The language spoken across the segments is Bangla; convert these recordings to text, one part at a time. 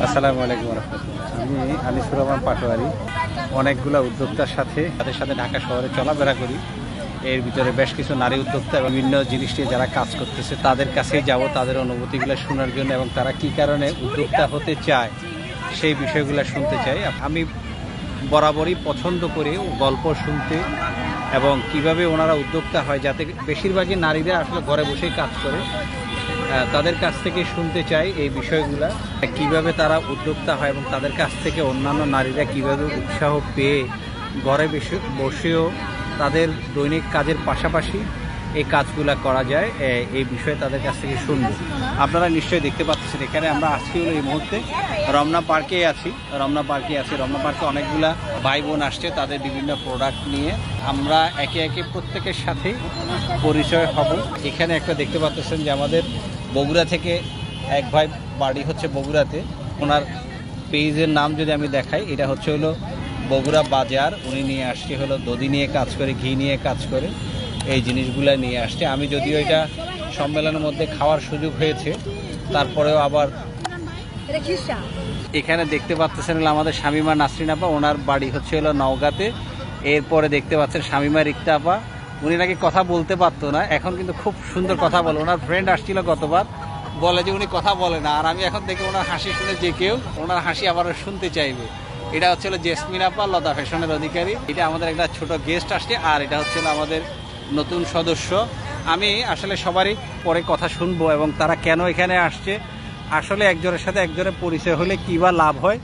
আসসালামু আলাইকুম রাহমাতুল্লাহ। আমি আনিসুর রহমান পাটোয়ারি। অনেকগুলো উদ্যোক্তার সাথে তাদের সাথে ঢাকা শহরে চলাফেরা করি। এর ভিতরে বেশ কিছু নারী উদ্যোক্তা এবং বিভিন্ন জিনিস নিয়ে যারা কাজ করতেছে তাদের কাছেই যাব, তাদের অনুভূতিগুলো শোনার জন্য এবং তারা কি কারণে উদ্যোক্তা হতে চায় সেই বিষয়গুলো শুনতে চাই। আমি বরাবরই পছন্দ করি গল্প শুনতে এবং কিভাবে ওনারা উদ্যোক্তা হয়, যাতে বেশিরভাগই নারীরা আসলে ঘরে বসেই কাজ করে, তাদের কাছ থেকে শুনতে চাই এই বিষয়গুলো, কিভাবে তারা উদ্যোক্তা হয় এবং তাদের কাছ থেকে অন্যান্য নারীরা কিভাবে উৎসাহ পেয়ে ঘরে বসেও তাদের দৈনিক কাজের পাশাপাশি এই কাজগুলো করা যায়, এই বিষয়ে তাদের কাছ থেকে শুনব। আপনারা নিশ্চয়ই দেখতে পাচ্ছেন এখানে আমরা আজকে হলো এই মুহূর্তে রমনা পার্কে আছি। রমনা পার্কে অনেকগুলা ভাই বোন আসছে তাদের বিভিন্ন প্রোডাক্ট নিয়ে। আমরা একে একে প্রত্যেকের সাথে পরিচয় হব। এখানে একটা দেখতে পাচ্ছেন যে আমাদের বগুড়া থেকে এক ভাই, বাড়ি হচ্ছে বগুড়াতে। ওনার পেজের নাম যদি আমি দেখাই, এটা হচ্ছে হলো বগুড়া বাজার। উনি নিয়ে আসছে হলো দধি নিয়ে কাজ করে, ঘি নিয়ে কাজ করে, এই জিনিসগুলো নিয়ে আসছে। আমি যদিও এটা সম্মেলনের মধ্যে খাওয়ার সুযোগ হয়েছে, তারপরেও আবার এখানে দেখতে পাচ্ছেন হলো আমাদের শামিমা নাসরিন আপা, ওনার বাড়ি হচ্ছে হলো নওগাঁতে। এরপরে দেখতে পাচ্ছেন শামিমা রিক্তা আপা, উনি নাকি কথা বলতে পারতো না, এখন কিন্তু খুব সুন্দর কথা বলে। ওনার ফ্রেন্ড আসছিল গতবার, বলে যে উনি কথা বলে না, আর আমি এখন দেখি ওনার হাসি শুনে যে কেউ ওনার হাসি আবার শুনতে চাইবে। এটা হচ্ছে জেসমিন আপা, লতা ফ্যাশনের অধিকারী। এটা আমাদের একটা ছোট গেস্ট আসছে, আর এটা হচ্ছে আমাদের নতুন সদস্য। আমি আসলে সবারই পরে কথা শুনবো এবং তারা কেন এখানে আসছে, আসলে একজনের সাথে একজনের পরিচয় হলে কি বা লাভ হয়।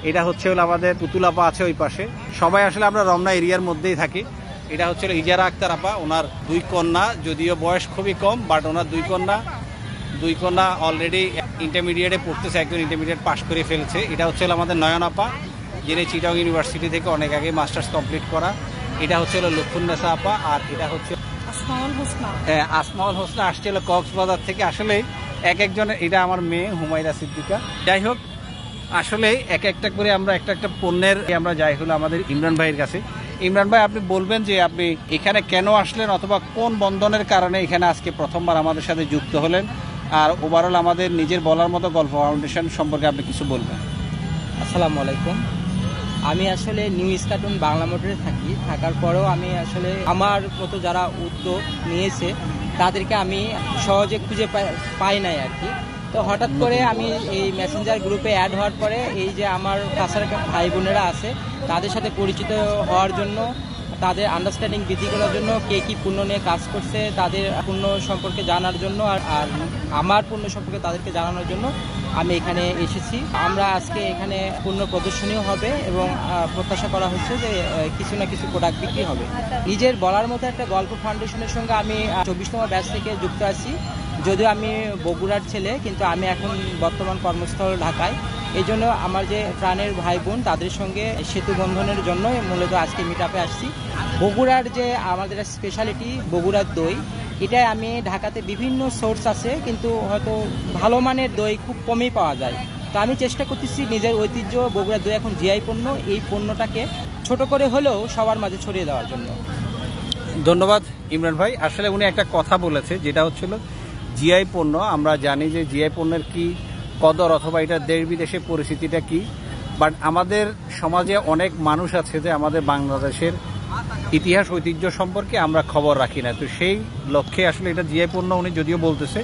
এটা হচ্ছে হলো আমাদের পুতুল আপা আছে ওই পাশে। সবাই আসলে আমরা রমনা এরিয়ার মধ্যেই থাকি। এটা হচ্ছে ইজারা আক্তার আপা, ওনার দুই কন্যা, যদিও বয়স খুবই কম, বাট ওনার দুই কন্যা অলরেডি ইন্টারমিডিয়েটে পড়তেছে, একজন ইন্টারমিডিয়েট পাশ করে ফেলছে। এটা হচ্ছে আমাদের নয়ন আপা, যিনি চিটাগং ইউনিভার্সিটি থেকে অনেক আগে মাস্টার্স কমপ্লিট করা। এটা হচ্ছে লুৎফুন্নেসা আপা, আর এটা হচ্ছে আসমাউল হোসনা, আসছে হলো কক্সবাজার থেকে। আসলে এক একজনের, এটা আমার মেয়ে হুমায়রা সিদ্দিকা। যাই হোক, আসলে এক একটা করে আমরা একটা পণ্যের আমরা যাই হলো আমাদের ইমরান ভাইয়ের কাছে। ইমরান ভাই, আপনি বলবেন যে আপনি এখানে কেন আসলেন, অথবা কোন বন্ধনের কারণে এখানে আজকে প্রথমবার আমাদের সাথে যুক্ত হলেন, আর ওভারঅল আমাদের নিজের বলার মতো গল্প ফাউন্ডেশন সম্পর্কে আপনি কিছু বলবেন। আসসালামু আলাইকুম। আমি আসলে নিউ স্কাটন বাংলা মোটরে থাকার পরেও আমি আসলে আমার মতো যারা উদ্যোগ নিয়েছে তাদেরকে আমি সহজে খুঁজে পাই নাই আর কি। তো হঠাৎ করে আমি এই মেসেঞ্জার গ্রুপে অ্যাড হওয়ার পরে এই যে আমার কাছের ভাই বোনেরা আছে তাদের সাথে পরিচিত হওয়ার জন্য, তাদের আন্ডারস্ট্যান্ডিং বৃদ্ধি করার জন্য, কে কী পণ্য নিয়ে কাজ করছে তাদের পণ্য সম্পর্কে জানার জন্য, আর আমার পণ্য সম্পর্কে তাদেরকে জানানোর জন্য আমি এখানে এসেছি। আমরা আজকে এখানে পণ্য প্রদর্শনীও হবে এবং প্রত্যাশা করা হচ্ছে যে কিছু না কিছু প্রোডাক্ট বিক্রি হবে। নিজের বলার মতো একটা গল্প ফাউন্ডেশনের সঙ্গে আমি 24তম ব্যাচ থেকে যুক্ত আছি। যদিও আমি বগুড়ার ছেলে, কিন্তু আমি এখন বর্তমান কর্মস্থল ঢাকায়। এই জন্য আমার যে প্রাণের ভাই বোন তাদের সঙ্গে সেতু বন্ধনের জন্য মূলত আজকে মিট আপে আসছি। বগুড়ার যে আমাদের স্পেশালিটি বগুড়ার দই, এটাই আমি ঢাকাতে বিভিন্ন সোর্স আছে, কিন্তু হয়তো ভালো মানের দই খুব কমই পাওয়া যায়। তো আমি চেষ্টা করতেছি নিজের ঐতিহ্য বগুড়ার দই এখন জিআই পণ্য, এই পণ্যটাকে ছোট করে হলেও সবার মাঝে ছড়িয়ে দেওয়ার জন্য। ধন্যবাদ ইমরান ভাই। আসলে উনি একটা কথা বলেছে, যেটা হচ্ছিল জিআই পণ্য। আমরা জানি যে জিআই পণ্যের কি কদর, অথবা এটা দেশ বিদেশে পরিস্থিতিটা কি, বাট আমাদের সমাজে অনেক মানুষ আছে যে আমাদের বাংলাদেশের ইতিহাস ঐতিহ্য সম্পর্কে আমরা খবর রাখি না। তো সেই লক্ষ্যে আসলে এটা জিআই পণ্য উনি যদিও বলতেছে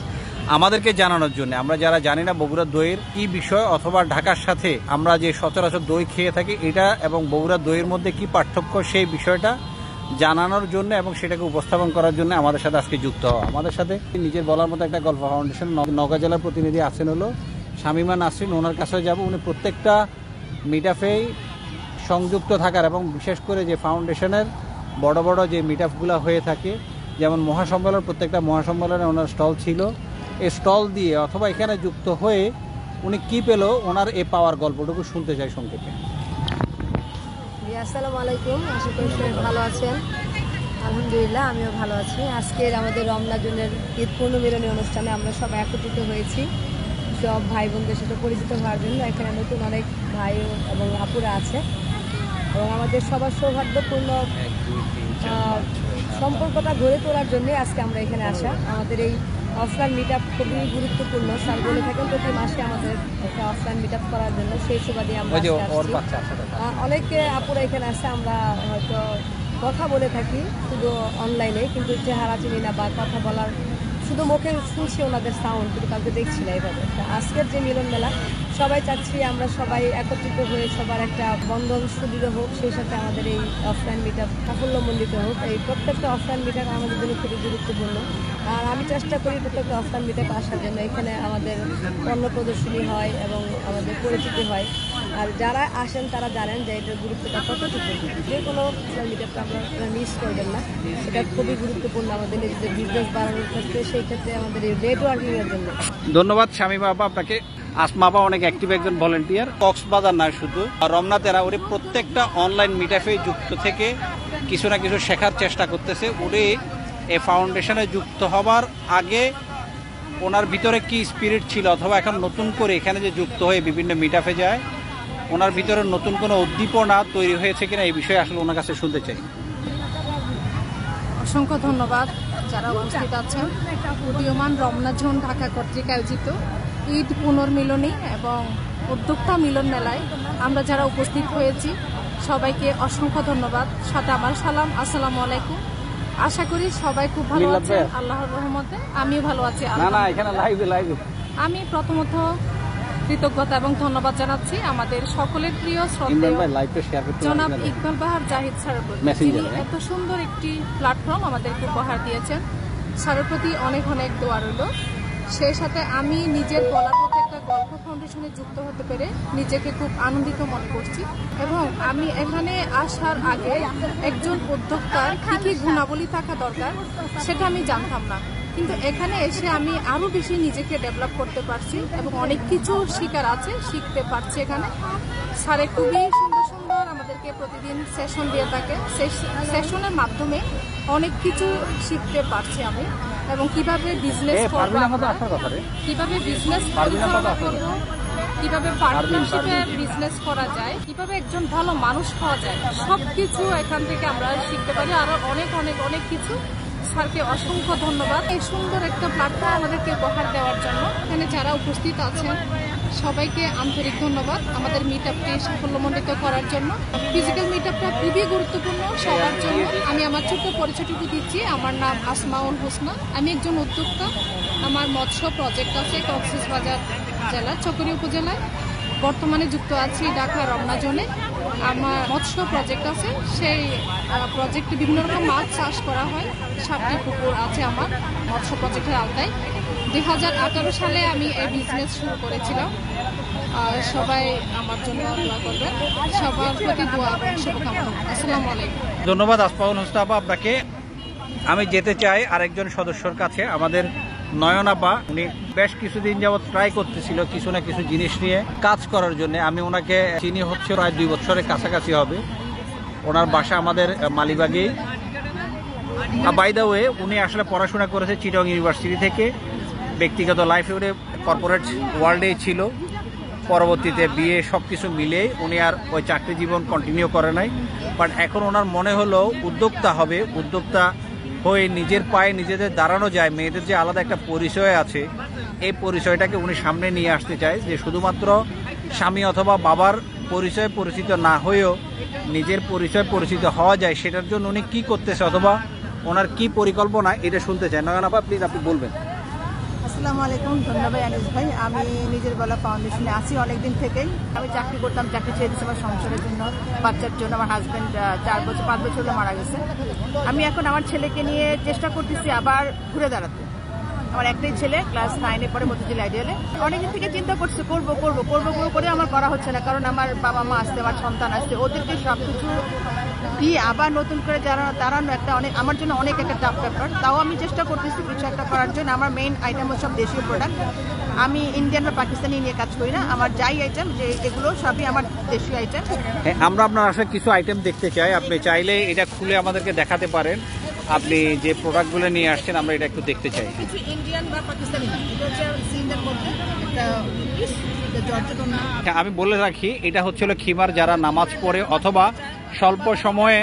আমাদেরকে জানানোর জন্য। আমরা যারা জানি না বগুড়ার দইয়ের কি বিষয়, অথবা ঢাকার সাথে আমরা যে সচরাচর দই খেয়ে থাকি এটা এবং বগুড়ার দইয়ের মধ্যে কি পার্থক্য, সেই বিষয়টা জানানোর জন্য এবং সেটাকে উপস্থাপন করার জন্য আমাদের সাথে আজকে যুক্ত হওয়া। আমাদের সাথে নিজের বলার মতো একটা গল্প ফাউন্ডেশন নওগাঁ জেলার প্রতিনিধি আছেন হলো শামিমা নাসরিন, ওনার কাছে যাব। উনি প্রত্যেকটা মিটআপেই সংযুক্ত থাকার এবং বিশেষ করে যে ফাউন্ডেশনের বড় বড় যে মিটআপগুলো হয়ে থাকে, যেমন মহাসম্মেলন, প্রত্যেকটা মহাসম্মেলনে ওনার স্টল ছিল। এই স্টল দিয়ে অথবা এখানে যুক্ত হয়ে উনি কি পেল, ওনার এ পাওয়ার গল্পটুকু শুনতে চাই সংক্ষেপে। আসসালামু আলাইকুম, আশা করি সবাই ভালো আছেন। আলহামদুলিল্লাহ, আমিও ভালো আছি। আজকের আমাদের রমনা জুনের ঈদ পুনর্মিলনী অনুষ্ঠানে আমরা সব একত্রিত হয়েছি সব ভাই বোনদের সাথে পরিচিত হওয়ার জন্য। এখানে নতুন অনেক ভাই এবং আপুরা আছে এবং আমাদের সবার সৌহার্দ্যপূর্ণ সম্পর্কটা গড়ে তোলার জন্য আজকে আমরা এখানে আসা। আমাদের এই অফলাইন মিট আপ খুবই গুরুত্বপূর্ণ। স্যার বলে থাকেন প্রতি মাসে আমাদের একটা অফলাইন মিট আপ করার জন্য, সেই সুবাদে আমরা আজকে আসছি। অনেকে আপুরা এখানে আসে, আমরা হয়তো কথা বলে থাকি শুধু অনলাইনে, কিন্তু চেহারা চিনি না বা কথা বলার শুধু মুখে শুনছি ওনাদের সাউন্ড, কিন্তু কাউকে দেখছি না। এইভাবে আজকের যে মিলন মেলা সবাই চাচ্ছি আমরা সবাই একত্রিত হয়ে সবার একটা বন্ধন সুদৃঢ় হোক, সেই সাথে আমাদের এই অফলাইন মিট আপ সাফল্যমণ্ডিত হোক। এই প্রত্যেকটা অফলাইন মিট আপ আমাদের জন্য খুবই গুরুত্বপূর্ণ। আর আমি চেষ্টা করি প্রত্যেকটা অফলাইন মিট আপ আসার জন্য। এখানে আমাদের পণ্য প্রদর্শনী হয় এবং আমাদের পরিচিতি হয়। আর যারা আসেন তারা জানেন যে এটার গুরুত্বটা কতটুকু। যে কোনো অফলাইন মিট আপটা আপনারা মিস করবেন না, সেটা খুবই গুরুত্বপূর্ণ আমাদের নিজেদের বিজনেস বাড়ানোর ক্ষেত্রে, সেই ক্ষেত্রে আমাদের এই নেটওয়ার্কিংয়ের জন্য। ধন্যবাদ শামীমা আপা আপনাকে। আসমা আপা অনেক অ্যাক্টিভ একজন ভলেন্টিয়ার, কক্সবাজার না শুধু, রমনা তেরা উনি প্রত্যেকটা অনলাইন মিটআপে যুক্ত থেকে কিছু না কিছু শেখার চেষ্টা করতেছে। উনি এই ফাউন্ডেশনে যুক্ত হবার আগে ওনার ভিতরে কি স্পিরিট ছিল, অথবা এখন নতুন করে এখানে যে যুক্ত হয়ে বিভিন্ন মিটআপে যায়, ওনার ভিতরে নতুন কোনো উদ্দীপনা তৈরি হয়েছে কিনা এই বিষয়ে আসলে ওনার কাছে শুনতে চাই। অসংখ্য ধন্যবাদ যারা উপস্থিত আছেন। উদীয়মান রমনা জোন ঢাকা কর্তৃক আয়োজিত ঈদ পুনর্মিলনী এবং উদ্যোক্তা মিলন মেলায় আমরা যারা উপস্থিত হয়েছি সবাইকে অসংখ্য ধন্যবাদ। সাথে আমার সালাম, আসসালামু আলাইকুম। আশা করি সবাই খুব ভালো আছেন আল্লাহর রহমতে। আমিও ভালো আছি। আমি প্রথমত কৃতজ্ঞতা এবং ধন্যবাদ জানাচ্ছি আমাদের সকলের প্রিয় শ্রদ্ধেয় জনাব ইকবাল বাহার জাহিদ স্যারের প্রতি, যিনি এত সুন্দর একটি প্ল্যাটফর্ম আমাদেরকে উপহার দিয়েছেন। স্যারের প্রতি অনেক অনেক দোয়া রইল। সেই সাথে আমি নিজের বলার মতো একটা গল্প ফাউন্ডেশনে যুক্ত হতে পেরে নিজেকে খুব আনন্দিত মনে করছি। এবং আমি এখানে আসার আগে একজন উদ্যোক্তার কী কী গুণাবলী থাকা দরকার সেটা আমি জানতাম না, কিন্তু এখানে এসে আমি আরো বেশি নিজেকে ডেভেলপ করতে পারছি এবং অনেক কিছু শিকার আছে, শিখতে পারছি এখানে। স্যারে খুবই সুন্দর সুন্দর আমাদেরকে প্রতিদিন সেশন দিয়ে থাকে। সেই সেশনের মাধ্যমে অনেক কিছু শিখতে পারছি আমি, এবং কিভাবে বিজনেস করবো, কিভাবে বিজনেস করবো, কিভাবে পার্টনারশিপে বিজনেস করা যায়, কিভাবে একজন ভালো মানুষ হওয়া যায়, সবকিছু এখান থেকে আমরা শিখতে পারি। আরো অনেক অনেক অনেক কিছু। স্যারকে অসংখ্য ধন্যবাদ এই সুন্দর একটা প্ল্যাটফর্ম আমাদেরকে উপহার দেওয়ার জন্য। এখানে যারা উপস্থিত আছেন সবাইকে আন্তরিক ধন্যবাদ আমাদের মিট আপটি সাফল্যমণ্ডিত করার জন্য। ফিজিক্যাল মিট আপটা খুবই গুরুত্বপূর্ণ সবার জন্য। আমি আমার ছোট্ট পরিচয়টুকু দিচ্ছি। আমার নাম আসমাউল হোসনা, আমি একজন উদ্যোক্তা। আমার মৎস্য প্রজেক্ট আছে কক্সবাজার জেলার চকরিয়া উপজেলায়। বর্তমানে যুক্ত আছি ঢাকা রমনা জোনে। আমার মৎস্য প্রজেক্ট আছে, সেই প্রজেক্টে বিভিন্ন রকম মাছ চাষ করা হয়। 7টি পুকুর আছে আমার মৎস্য প্রজেক্টের আওতায়। 2018 সালে আমি এই বিজনেস শুরু করেছিলাম। সবাই আমার জন্য দোয়া করবেন, সবার প্রতি দোয়া এবং শুভকামনা। আসসালামু আলাইকুম। ধন্যবাদ আসমাউল হোসনা আপা আপনাকে। আমি যেতে চাই আরেকজন সদস্যর কাছে, আমাদের নয়ন আপা। উনি বেশ কিছুদিন যাবৎ ট্রাই করতেছিল কিছু না কিছু জিনিস নিয়ে কাজ করার জন্য। আমি ওনাকে চিনি হচ্ছে প্রায় 2 বছরের কাছাকাছি হবে। ওনার বাসা আমাদের মালিবাগে। বাই দ্য ওয়ে, উনি আসলে পড়াশোনা করেছে চিটং ইউনিভার্সিটি থেকে। ব্যক্তিগত লাইফে উনি কর্পোরেট ওয়ার্ল্ডেই ছিল। পরবর্তীতে বিয়ে সব কিছু মিলে উনি আর ওই চাকরি জীবন কন্টিনিউ করে নাই। বাট এখন ওনার মনে হলো উদ্যোক্তা হবে, উদ্যোক্তা হয়ে নিজের পায়ে নিজেদের দাঁড়ানো যায়। মেয়েদের যে আলাদা একটা পরিচয় আছে, এই পরিচয়টাকে উনি সামনে নিয়ে আসতে চায়, যে শুধুমাত্র স্বামী অথবা বাবার পরিচয় পরিচিত না হয়েও নিজের পরিচয় পরিচিত হওয়া যায়। সেটার জন্য উনি কি করতেছে অথবা ওনার কি পরিকল্পনা, এটা শুনতে চাই। নয়ন আপা প্লিজ আপনি বলবেন। আসসালামু আলাইকুম। ধন্যবাদ আনিস ভাই। আমি নিজের বলা ফাউন্ডেশনে আছি অনেকদিন থেকেই। আমি চাকরি করতাম, চাকরি ছেড়ে দিয়েছি আমার সংসারের জন্য, বাচ্চার জন্য। আমার হাজব্যান্ড 5 বছর হলো মারা গেছে। আমি এখন আমার ছেলেকে নিয়ে চেষ্টা করতেছি আবার ঘুরে দাঁড়াতে। আমার একটাই ছেলে, ক্লাস 9-এ পড়ে মতিঝিল আইডিয়ালে। অনেকদিন থেকে চিন্তা করছি করবো করে আমার করা হচ্ছে না, কারণ আমার বাবা মা আসছে, আমার সন্তান আসছে, ওদেরকে সবকিছু দিয়ে আবার নতুন করে দাঁড়ানো একটা আমার জন্য অনেক একটা টাফ ব্যাপার। তাও আমি চেষ্টা করতেছি কিছু একটা করার জন্য। আমার মেইন আইটেম হচ্ছে সব দেশীয় প্রোডাক্ট। আমি ইন্ডিয়ান বা পাকিস্তানি নিয়ে কাজ করি না। আমার যাই আইটেম যে এগুলো সবই আমার দেশীয় আইটেম। আমরা আপনার আসলে কিছু আইটেম দেখতে চাই। আপনি চাইলে এটা খুলে আমাদেরকে দেখাতে পারেন। আপনি যে প্রোডাক্টগুলো নিয়ে আসছেন আমরা এটা একটু দেখতে চাই। কিছু ইন্ডিয়ান বা পাকিস্তানি, এটা হচ্ছে সিন্দের মধ্যে একটা আমি বলে রাখি, এটা হচ্ছে খিমার যারা নামাজ পড়ে অথবা স্বল্প সময়ে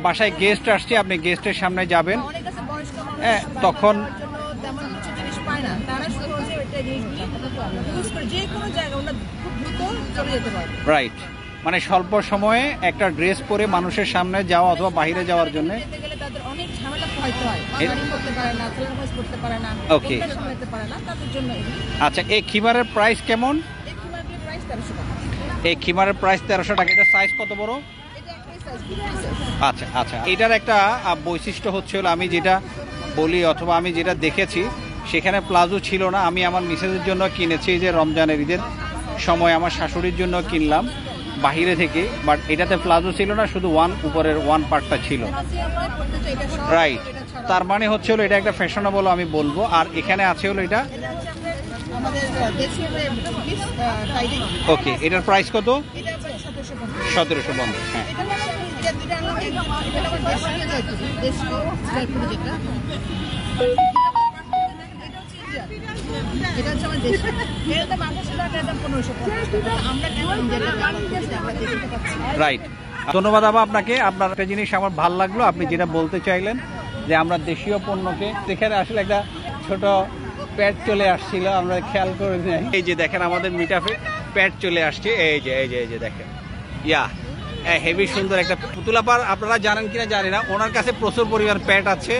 বাসায় গেস্ট আসছে, আপনি গেস্টের সামনে যাবেন, অনেক আছে বয়স্ক মানুষ, হ্যাঁ, তখন জন্য তেমন কিছু জিনিস পায় না, তারা সহজে ওইটা জিনিসগুলো ইউজ করে যে কোনো জায়গায় ওরা খুব দ্রুত চলে যেতে পারে। রাইট, মানে স্বল্প সময়ে একটা ড্রেস পরে মানুষের সামনে যাওয়া অথবা বাইরে যাওয়ার জন্য। যেতে গেলে তাদের অনেক ঝামেলা পোহাইতে হয়, বাঙালি করতে পারে না, সেলার করতে পারে না, Okay. পরিবার সামলাতে পারে না, তাদের জন্য এগুলি। আচ্ছা, এই খিমারের প্রাইস কেমন? এই খিমারগুলির প্রাইস 1300 টাকা। এই খিমারের প্রাইস 1300 টাকা। এটা সাইজ কত বড়? এটা একটাই সাইজ, 50 size। আচ্ছা আচ্ছা, এটার একটা বৈশিষ্ট্য হচ্ছে হলো, আমি যেটা বলি অথবা আমি যেটা দেখেছি সেখানে প্লাজো ছিল না। আমি আমার মিসেসের জন্য কিনেছি, যে রমজানের ঈদের সময় আমার শাশুড়ির জন্য কিনলাম বাহিরে থেকে, বাট এটাতে প্লাজো ছিল না, শুধু উপরের ওয়ান পার্টটা ছিল। রাইট, তার মানে হচ্ছে হলো এটা একটা ফ্যাশনেবল আমি বলবো। আর এখানে আছে হলো এটা, আমাদের দেশের পিস টাইডিং, ওকে, এটার প্রাইস কত? এটা আছে 1750। 1750, হ্যাঁ। এটা হচ্ছে এটা দুটো আলাদা, এটা আমার দেশীয় জয়পুরি, দেশীয় জয়পুরি যেটা। এটা হচ্ছে আমার দেশীয়, এটা মাংস টাকা, এটা 1550 টাকা। আমরা কেন ইন্ডিয়াতে ব্যবহার করছি, আমরা দেশিতে পাচ্ছি। রাইট, ধন্যবাদ আবার আপনাকে। আপনার একটা জিনিস আমার ভালো লাগলো, আপনি যেটা বলতে চাইলেন যে আমরা দেশীয় পণ্যকে, সেখানে আসলে একটা ছোট প্যাড চলে আসছিল, আমরা খেয়াল করে নাই। এই যে দেখেন আমাদের মিটাফে প্যাড চলে আসছে, এই যে এই যে এই যে দেখেন, ইয়া হেভি সুন্দর একটা পুতুলা পার। আপনারা জানেন কিনা জানি না, ওনার কাছে প্রচুর পরিমাণ প্যাড আছে,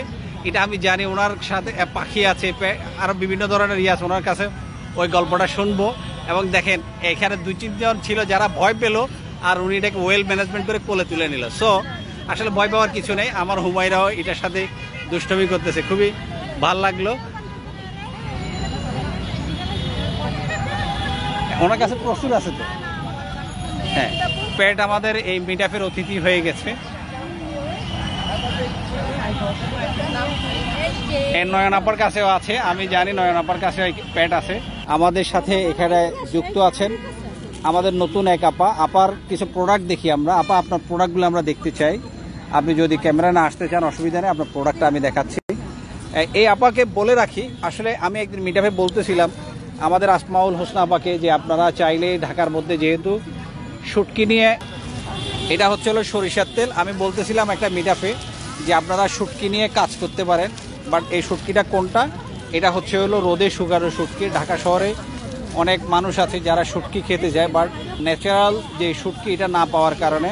এটা আমি জানি। ওনার সাথে পাখি আছে, আরো বিভিন্ন ধরনের ইয়ে আছে ওনার কাছে, ওই গল্পটা শুনবো। এবং দেখেন এখানে 2-3 জন ছিল যারা ভয় পেল, আর উনি এটাকে ওয়েল ম্যানেজমেন্ট করে কোলে তুলে নিল। সো আসলে ভয় পাওয়ার কিছু নেই। আমার হুমায়রাও এটার সাথে দুষ্টমি করতেছে, খুবই ভাল লাগলো। ওনার কাছে প্রচুর আছে তো, হ্যাঁ। প্যাট আমাদের এই মিটাফের অতিথি হয়ে গেছে। নয়ন আপার কাছেও আছে, আমি জানি নয়ন আপার কাছে প্যাট আছে। আমাদের সাথে এখানে যুক্ত আছেন আমাদের নতুন এক আপার কিছু প্রোডাক্ট দেখি আমরা। আপা, আপনার প্রোডাক্টগুলো আমরা দেখতে চাই। আপনি যদি ক্যামেরা না আসতে চান অসুবিধা নেই, আপনার প্রোডাক্টটা আমি দেখাচ্ছি। এই আপাকে বলে রাখি, আসলে আমি একদিন মিটাফে বলতেছিলাম আমাদের আসমাউল হোসনা আপাকে যে আপনারা চাইলে ঢাকার মধ্যে যেহেতু শুটকি নিয়ে, এটা হচ্ছে হলো সরিষার তেল, আমি বলতেছিলাম একটা মিটাফে যে আপনারা শুটকি নিয়ে কাজ করতে পারেন। বাট এই শুটকিটা কোনটা? এটা হচ্ছে হলো রোদে শুকানো শুটকি। ঢাকা শহরে অনেক মানুষ আছে যারা শুটকি খেতে যায়, বাট ন্যাচারাল যে শুটকি এটা না পাওয়ার কারণে।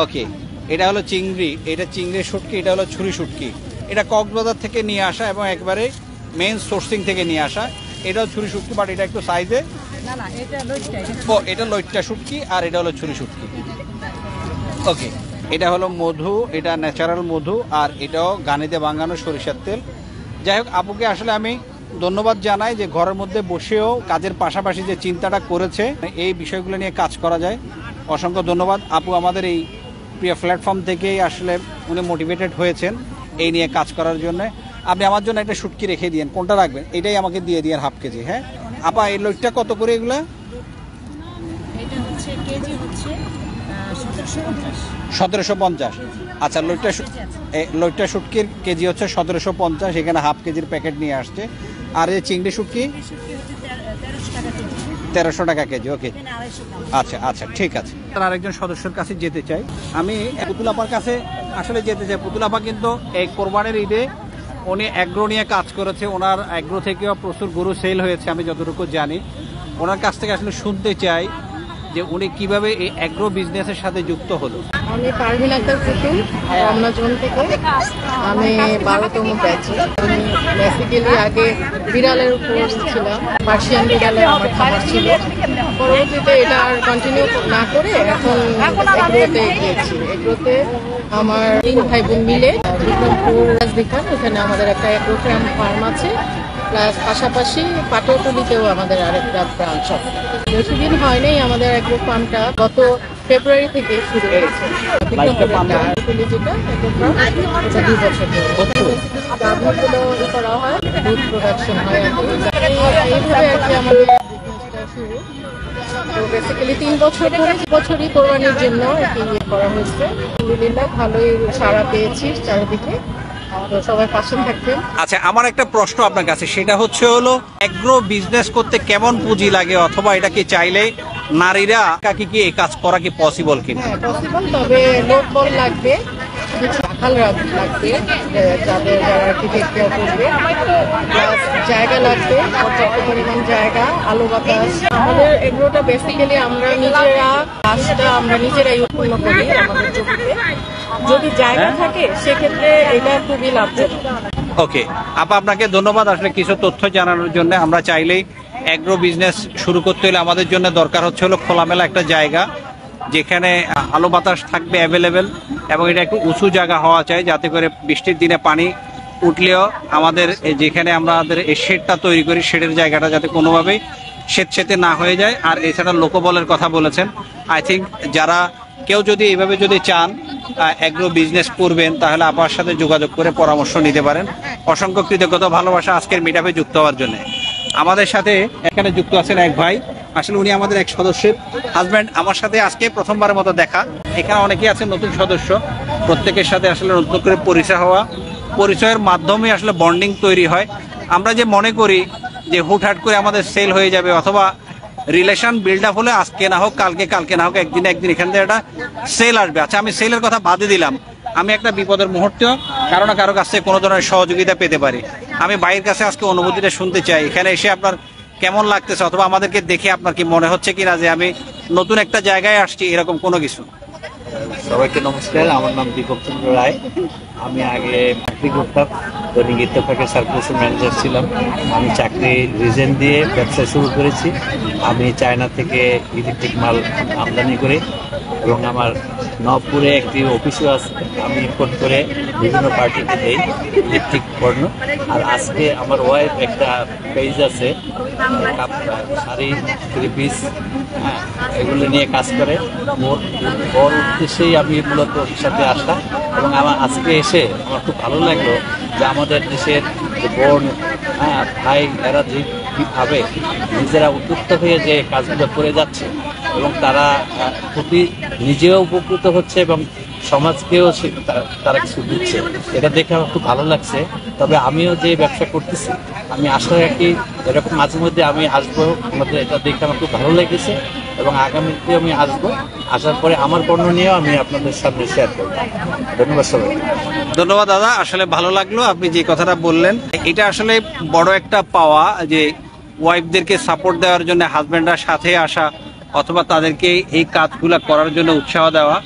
ওকে, এটা হলো চিংড়ি, এটা চিংড়ির শুটকি, এটা হলো ছুরি শুটকি। এটা কক্সবাজার থেকে নিয়ে আসা এবং একবারে মেইন সোর্সিং থেকে নিয়ে আসা। এটাও ছুরি শুটকি, বাট এটা একটু সাইজে। না না, এটা লইট্টা, ও, এটা লইট্টা শুটকি, আর এটা হলো ছুরি শুটকি। ওকে, এটা হলো মধু, এটা ন্যাচারাল মধু, আর এটাও গানিতে বাঙানো সরিষার তেল। যাই হোক, আপুকে আসলে আমি ধন্যবাদ জানাই যে ঘরের মধ্যে বসেও কাজের পাশাপাশি যে চিন্তাটা করেছে, এই বিষয়গুলো নিয়ে কাজ করা যায়। অসংখ্য ধন্যবাদ আপু, আমাদের এই প্রিয় প্ল্যাটফর্ম থেকেই আসলে উনি মোটিভেটেড হয়েছেন এই নিয়ে কাজ করার জন্য। আপনি আমার জন্য একটা শুটকি রেখে দিয়েন, কোনটা রাখবেন? এটাই আমাকে দিয়ে দিয়েন হাফ কেজি। হ্যাঁ আপা, এই লইটটা কত করে এগুলা? এটা হচ্ছে কেজি হচ্ছে 1750। 1750। আচ্ছা, লইট্টা শুটকির কেজি হচ্ছে 1750, এখানে হাফ কেজির প্যাকেট নিয়ে আসছে। আর এই চিংড়ি শুটকি 1300 টাকা কেজি। ওকে, আচ্ছা আচ্ছা, ঠিক আছে। আরেকজন সদস্যের কাছে যেতে চাই আমি, পুতুলাপার কাছে আসলে যেতে চাই। পুতুলাপা কিন্তু এই কোরবানির ঈদে উনি অ্যাগ্রো নিয়ে কাজ করেছে, ওনার অ্যাগ্রো থেকেও প্রচুর গরু সেল হয়েছে আমি যতটুকু জানি। ওনার কাছ থেকে আসলে শুনতে চাই যে উনি কিভাবে এই অ্যাগ্রো বিজনেসের সাথে যুক্ত হলো। আমি পারভিন আক্তার পুতুল, রমনা জোন থেকে। আমি 12তম ব্যাচে। আমি বেসিক্যালি আগে বিড়ালের উপর ছিলাম, পার্সিয়ান বিড়ালের আমার খাবার ছিল। পরবর্তীতে এটা আর কন্টিনিউ না করে এখন এগ্রোতে গিয়েছি। এগ্রোতে আমার 3 ভাই বোন মিলে বিক্রমপুর রাজবিখান, ওখানে আমাদের একটা এগ্রো ফার্ম আছে, প্লাস পাশাপাশি পাটুয়াটুলিতেও আমাদের আরেকটা ব্রাঞ্চ আছে। বেশি দিন হয়নি আমাদের এগ্রো ফার্মটা, গত ফেব্রুয়ারি থেকে শুরু হয়েছে। পাটুয়াটুলি যেটা এগ্রো ফার্ম, এটা 2 বছর ধরে গাভীগুলো করা হয়, দুধ প্রোডাকশন হয় আর কি। এইভাবে আর কি আমাদের বিজনেসটা শুরু। তো বেসিক্যালি 3 বছর ধরে, বছরই কোরবানির জন্য এটি করা হয়েছে। আলহামদুলিল্লাহ ভালোই সাড়া পেয়েছি চারিদিকে, সবাই পাশে থাকবেন। আচ্ছা, আমার একটা প্রশ্ন আপনার কাছে, সেটা হচ্ছে হলো অ্যাগ্রো বিজনেস করতে কেমন পুঁজি লাগে, অথবা এটা কি চাইলে নারীরা কি এই কাজ করা কি পসিবল কিনা? হ্যাঁ পসিবল, তবে লোক বল লাগবে কিছু রাখাল লাগবে, যাদের যারা আর কি টেক কেয়ার করবে, প্লাস জায়গা লাগবে, পর্যাপ্ত পরিমাণ জায়গা, আলো বাতাস। আমাদের এগুলোটা বেসিক্যালি আমরা নিজেরাই উৎপন্ন করি আমাদের জমিতে। যদি জায়গা থাকে সেক্ষেত্রে এটা খুবই লাভজনক। ওকে আপা, আপনাকে ধন্যবাদ আসলে কিছু তথ্য জানানোর জন্য। আমরা চাইলেই অ্যাগ্রো বিজনেস শুরু করতে হলে আমাদের জন্য দরকার হচ্ছে হলো খোলামেলা একটা জায়গা, যেখানে আলো বাতাস থাকবে অ্যাভেলেবেল, এবং এটা একটু উঁচু জায়গা হওয়া চাই, যাতে করে বৃষ্টির দিনে পানি উঠলেও আমাদের যেখানে আমাদের এই শেডটা তৈরি করি, শেডের জায়গাটা যাতে কোনোভাবেই স্বেচ্ছেতে না হয়ে যায়। আর এছাড়া লোকবলের কথা বলেছেন, আই থিঙ্ক যারা কেউ যদি এইভাবে যদি চান অ্যাগ্রো বিজনেস করবেন, তাহলে আপার সাথে যোগাযোগ করে পরামর্শ নিতে পারেন। অসংখ্য কৃতজ্ঞতা, ভালোবাসা আজকের মিটআপে যুক্ত হওয়ার জন্য। আমাদের সাথে এখানে যুক্ত আছেন এক ভাই, আসলে উনি আমাদের এক সদস্যের হাজব্যান্ড। আমার সাথে আজকে প্রথমবারের মতো দেখা। এখানে অনেকেই আছেন নতুন সদস্য, প্রত্যেকের সাথে আসলে নতুন করে পরিচয় হওয়া, পরিচয়ের মাধ্যমে আসলে বন্ডিং তৈরি হয়। আমরা যে মনে করি যে হুটহাট করে আমাদের সেল হয়ে যাবে, অথবা রিলেশন বিল্ড আপ হলে আজকে না হোক কালকে না হোক একদিন এখান থেকে একটা সেল আসবে। আচ্ছা, আমি সেলের কথা বাদে দিলাম, আমি একটা বিপদের মুহূর্তে কারো না কারো কাছ থেকে কোনো ধরনের সহযোগিতা পেতে পারি। আমি ভাইয়ের কাছে আজকে অনুভূতিটা শুনতে চাই, এখানে এসে আপনার কেমন লাগতেছে, অথবা আমাদেরকে দেখে আপনার কি মনে হচ্ছে কিনা যে আমি নতুন একটা জায়গায় আসছি, এরকম কোনো কিছু। সবাইকে নমস্কার, আমার নাম দীপক চন্দ্র রায়। আমি আগে চাকরি করতাম, দৈনিক ইত্তেফাকের সার্কুলেশন ম্যানেজার ছিলাম। আমি চাকরি রিজেন দিয়ে ব্যবসা শুরু করেছি। আমি চায়না থেকে ইলেকট্রিক মাল আমদানি করি, এবং আমার নবপুরে একটি অফিসও আছে। আমি ইম্পোর্ট করে বিভিন্ন পার্টিতে দিই ইলেকট্রিক পণ্য। আর আজকে আমার ওয়াইফ একটা পেজ আছে, শাড়ি, থ্রি পিস, হ্যাঁ, এগুলো নিয়ে কাজ করে। ওর উদ্দেশ্যেই আমি মূলত ওর সাথে আসা, এবং আমার আজকে এসে আমার খুব ভালো লাগলো যে আমাদের দেশের যে বোন, হ্যাঁ, ভাই, এরা যেভাবে নিজেরা উদ্যোক্তা হয়ে যে কাজগুলো করে যাচ্ছে, এবং তারা খুবই নিজেও উপকৃত হচ্ছে এবং সমাজকেও তারা কিছু দিচ্ছে, এটা দেখে আমার খুব ভালো লাগছে। তবে আমিও যে ব্যবসা করতেছি, আমি আশা রাখি এরকম মাঝে মধ্যে আমি আসবো, আমাদের এটা দেখে আমার খুব ভালো লেগেছে, এবং আগামীতে আমি আসবো। আসার পরে আমার পণ্য নিয়েও আমি আপনাদের সামনে শেয়ার করবো। ধন্যবাদ সবাই। ধন্যবাদ দাদা, আসলে ভালো লাগলো আপনি যে কথাটা বললেন। এটা আসলে বড় একটা পাওয়া, যে ওয়াইফদেরকে সাপোর্ট দেওয়ার জন্য হাজব্যান্ডরা সাথে আসা, অথবা তাদেরকে এই কাজগুলো করার জন্য উৎসাহ দেওয়া।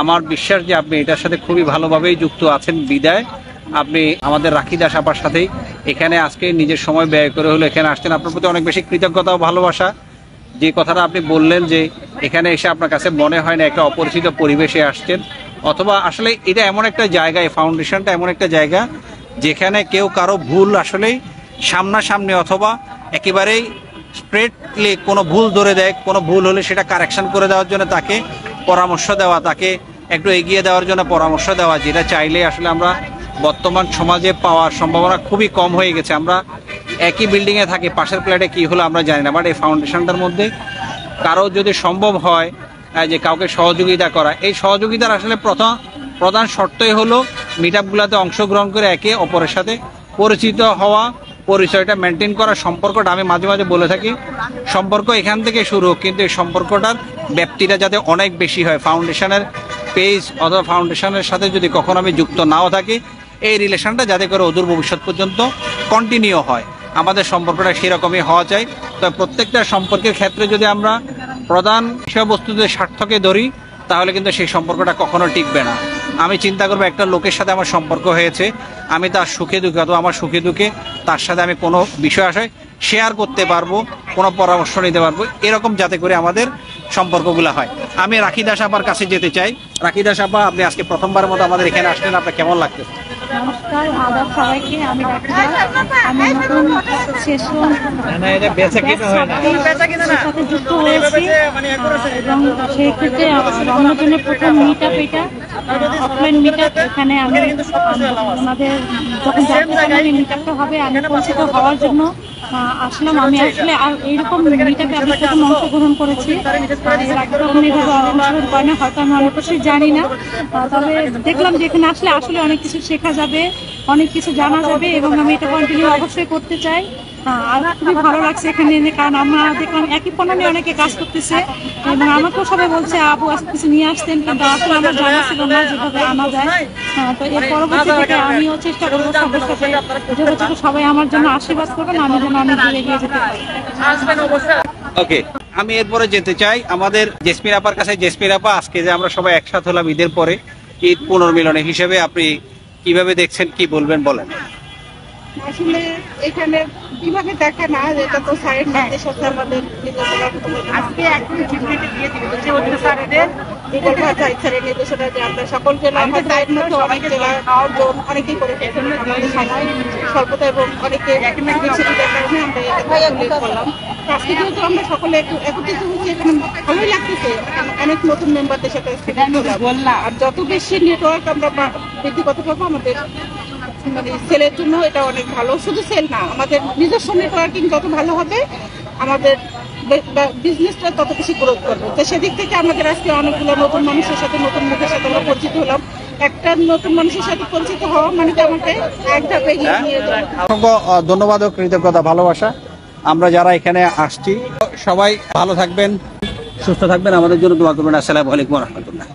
আমার বিশ্বাস যে আপনি এটার সাথে খুবই ভালোভাবেই যুক্ত আছেন। বিদায় আপনি আমাদের রাখি দাস আপার সাথেই এখানে আজকে নিজের সময় ব্যয় করে হলো এখানে আসছেন। আপনার প্রতি অনেক বেশি কৃতজ্ঞতা ও ভালোবাসা। যে কথাটা আপনি বললেন যে এখানে এসে আপনার কাছে মনে হয় না একটা অপরিচিত পরিবেশে আসছেন, অথবা আসলে এটা এমন একটা জায়গা, এই ফাউন্ডেশনটা এমন একটা জায়গা যেখানে কেউ কারো ভুল আসলেই সামনাসামনি অথবা একেবারেই স্ট্রেটলি কোনো ভুল ধরে দেয়, কোনো ভুল হলে সেটা কারেকশন করে দেওয়ার জন্য তাকে পরামর্শ দেওয়া, তাকে একটু এগিয়ে দেওয়ার জন্য পরামর্শ দেওয়া, যেটা চাইলে আসলে আমরা বর্তমান সমাজে পাওয়ার সম্ভাবনা খুবই কম হয়ে গেছে। আমরা একই বিল্ডিংয়ে থাকি, পাশের ফ্ল্যাটে কী হলো আমরা জানি না, বাট এই ফাউন্ডেশনটার মধ্যে কারো যদি সম্ভব হয় যে কাউকে সহযোগিতা করা, এই সহযোগিতার আসলে প্রধান শর্তই হলো মিটআপগুলোতে অংশগ্রহণ করে একে অপরের সাথে পরিচিত হওয়া, পরিচয়টা মেনটেন করা, সম্পর্কটা। আমি মাঝে মাঝে বলে থাকি সম্পর্ক এখান থেকে শুরু, কিন্তু এই সম্পর্কটার ব্যাপ্তিটা যাতে অনেক বেশি হয়। ফাউন্ডেশনের পেজ অথবা ফাউন্ডেশনের সাথে যদি কখনো আমি যুক্ত নাও থাকি, এই রিলেশনটা যাতে করে অদূর ভবিষ্যৎ পর্যন্ত কন্টিনিউ হয়, আমাদের সম্পর্কটা সেরকমই হওয়া চাই। তবে প্রত্যেকটা সম্পর্কের ক্ষেত্রে যদি আমরা প্রধান বিষয়বস্তুদের স্বার্থকে ধরি, তাহলে কিন্তু সেই সম্পর্কটা কখনো টিকবে না। আমি চিন্তা করবো একটা লোকের সাথে আমার সম্পর্ক হয়েছে, আমি তার সুখে দুঃখে অথবা আমার সুখে দুঃখে তার সাথে আমি কোনো বিষয় আশায় শেয়ার করতে পারবো, কোনো পরামর্শ নিতে পারবো, এরকম যাতে করে আমাদের সম্পর্কগুলো হয়। আমি রাখি দাস আপার কাছে যেতে চাই। রাখি দাস আপা, আপনি আজকে প্রথমবারের মতো আমাদের এখানে আসলেন, আপনার কেমন লাগতেছে? নমস্কার, আদাব সবাইকে। আমি আমি নতুন সেশন সাথে যুক্ত হয়েছি, এবং সেই ক্ষেত্রে রমনাজনের প্রথম মিট আপ, এটা অফলাইন মিট আপ। এখানে আমি ওনাদের যখন জানতে পারলাম এই মিট আপটা হবে, আমি পরিচিত হওয়ার জন্য আসলাম। আমি আসলে আর এইরকম মিট আপে আমি প্রথম অংশগ্রহণ করেছি, এর আগে তখন এইভাবে অংশগ্রহণ করে না, হয়তো আমি অনেক কিছুই জানি না। তবে দেখলাম যে এখানে আসলে অনেক কিছু শেখা যাবে, অনেক কিছু জানা যাবে এবং আমি এটা কন্টিনিউ অবশ্যই করতে চাই। আর খুবই ভালো লাগছে এখানে এনে, কারণ আমরা দেখলাম একই পণ্য নিয়ে অনেকে কাজ করতেছে এবং আমাকেও সবাই বলছে আপু আজকে কিছু নিয়ে আসতেন, কিন্তু আসলে আমার জানা ছিল না যেভাবে আনা যায়। তো এর পরবর্তী থেকে আমিও চেষ্টা করবো সবার সাথে যোগাযোগ, সবাই আমার জন্য আশীর্বাদ করবেন, আমি যেন অনেক দূরে এগিয়ে যেতে পারি। ওকে, আমি এরপরে যেতে চাই আমাদের জেসমিন আপার কাছে। জেসমিন আপা, আজকে যে আমরা সবাই একসাথে হলাম ঈদের পরে, ঈদ পুনর্মিলনে হিসেবে আপনি কিভাবে দেখছেন, কি বলবেন বলেন? আসলে এখানে কিভাবে দেখে না, এটা তো স্যারের নির্দেশ আছে আমাদের আজকে একদম চিঠি দিয়ে দিচ্ছে হচ্ছে স্যারেদের স্যারের নির্দেশনা যে আমরা সকলকে দায়ের মধ্যে অনেক জেলায় অনেকেই করে আমাদের সময় স্বল্পতা এবং অনেকে সুবিধার কারণে আমরা করলাম। আজকে যেহেতু আমরা সকলে একটু একত্রিত হচ্ছি, এখানে ভালোই লাগতেছে, অনেক নতুন মেম্বারদের সাথে বললাম। আর যত বেশি নেটওয়ার্ক আমরা বৃদ্ধি করতে পারবো আমাদের মানে সেলের জন্য এটা অনেক ভালো। শুধু সেল না, আমাদের নিজস্ব নেটওয়ার্কিং যত ভালো হবে আমাদের বিজনেসটা তত বেশি গ্রোথ করবে। তো সেদিক থেকে আমাদের আজকে অনেকগুলো নতুন মানুষের সাথে, নতুন মুখের সাথে আমরা পরিচিত হলাম। একটা নতুন মানুষের সাথে পরিচিত হওয়া মানে আমাকে এক ধাপে এগিয়ে নিয়ে যাবে। অসংখ্য ধন্যবাদ ও কৃতজ্ঞতা, ভালোবাসা। আমরা যারা এখানে আসছি সবাই ভালো থাকবেন, সুস্থ থাকবেন, আমাদের জন্য দোয়া করবেন। আসসালামু আলাইকুম ওয়া রাহমাতুল্লাহ।